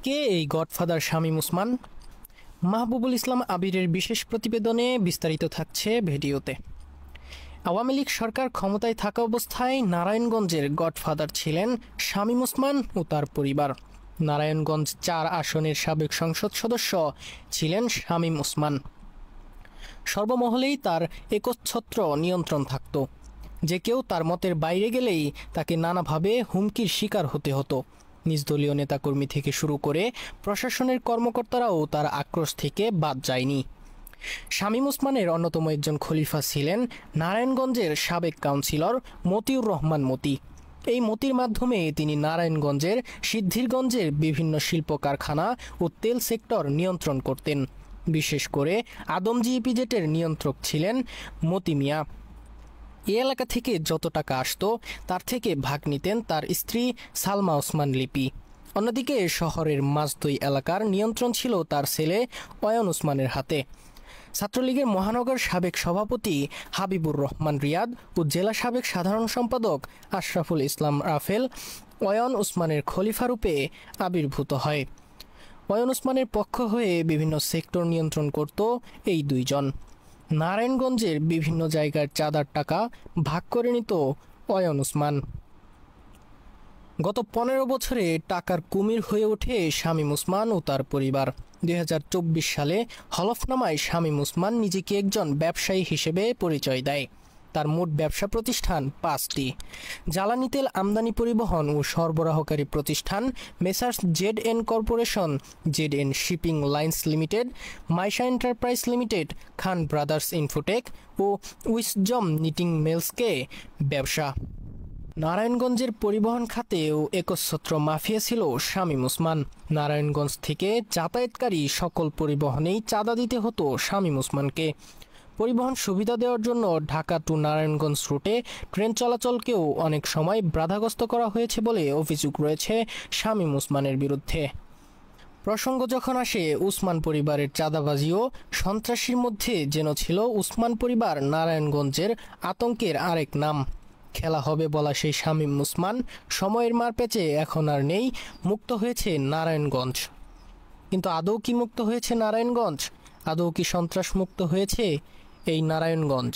কে এই গডফাদার শামীম ওসমান? মাহবুবুল ইসলাম আবিরের বিশেষ প্রতিবেদনে বিস্তারিত থাকছে ভিডিওতে। আওয়ামী লীগ সরকার ক্ষমতায় থাকা অবস্থায় নারায়ণগঞ্জের গডফাদার ছিলেন শামীম ওসমান ও তার পরিবার। নারায়ণগঞ্জ ৪ আসনের সাবেক সংসদ সদস্য ছিলেন শামীম ওসমান। সর্বমহলেই তার একচ্ছত্র নিয়ন্ত্রণ থাকত। যে কেউ তার মতের বাইরে গেলেই তাকে নানাভাবে হুমকির শিকার হতে হতো। নিজ দলীয় নেতাকর্মী থেকে শুরু করে প্রশাসনের কর্মকর্তারাও তার আক্রোশ থেকে বাদ যায়নি। শামীম ওসমানের অন্যতম একজন খলিফা ছিলেন নারায়ণগঞ্জের সাবেক কাউন্সিলর মতিউর রহমান মতি। এই মতির মাধ্যমে তিনি নারায়ণগঞ্জের সিদ্ধিরগঞ্জের বিভিন্ন শিল্প কারখানা ও তেল সেক্টর নিয়ন্ত্রণ করতেন। বিশেষ করে আদমজী ইপিজেটের নিয়ন্ত্রক ছিলেন মতি মিয়া। এই এলাকা থেকে যত টাকা আসতো তার থেকে ভাগ নিতেন তার স্ত্রী সালমা ওসমান লিপি। অন্যদিকে শহরের মাঝদই এলাকার নিয়ন্ত্রণ ছিল তার ছেলে অয়ন ওসমানের হাতে। ছাত্রলীগের মহানগর সাবেক সভাপতি হাবিবুর রহমান রিয়াদ ও জেলা সাবেক সাধারণ সম্পাদক আশরাফুল ইসলাম রাফেল অয়ন ওসমানের খলিফা রূপে আবির্ভূত হয়। অয়ন ওসমানের পক্ষ হয়ে বিভিন্ন সেক্টর নিয়ন্ত্রণ করত এই দুইজন। নারায়ণগঞ্জের বিভিন্ন জায়গার চাঁদার টাকা ভাগ করে নিত অয়ন ওসমান। গত ১৫ বছরে টাকার কুমির হয়ে ওঠে শামীম ওসমান ও তার পরিবার। ২০২৪ সালে হলফনামায় শামীম ওসমান নিজেকে একজন ব্যবসায়ী হিসেবে পরিচয় দেয়। তার মোট ব্যবসা প্রতিষ্ঠান ৫টি। জ্বালানি তেল আমদানি পরিবহন ও সরবরাহকারী প্রতিষ্ঠান messrs Z N corporation, Z N shipping lines limited, Maisha enterprise limited, Khan brothers infotech ও উইসজম নিটিং মিলসকে ব্যবসা। নারায়ণগঞ্জের পরিবহন খাতেও একচ্ছত্র মাফিয়া ছিল শামীম ওসমান। নারায়ণগঞ্জ থেকে যাতায়াতকারী সকল পরিবহনেই চাঁদা দিতে হতো শামীম ওসমানকে। পরিবহন সুবিধা দেওয়ার জন্য ঢাকা টু নারায়ণগঞ্জ রুটে ট্রেন চলাচলকেও অনেক সময় বাধাগ্রস্ত করা হয়েছে বলে অভিযোগ রয়েছে শামীম ওসমানের বিরুদ্ধে। প্রসঙ্গ যখন আসে ওসমান পরিবারের চাঁদাবাজি ও সন্ত্রাসীর মধ্যে যেন ছিল ওসমান পরিবার নারায়ণগঞ্জের আতঙ্কের আরেক নাম। খেলা হবে বলা সেই শামীম ওসমান সময়ের মারপ্যাচে এখন আর নেই, মুক্ত হয়েছে নারায়ণগঞ্জ। কিন্তু আদৌ কি মুক্ত হয়েছে নারায়ণগঞ্জ? আদৌ কি সন্ত্রাস মুক্ত হয়েছে এই নারায়ণগঞ্জ?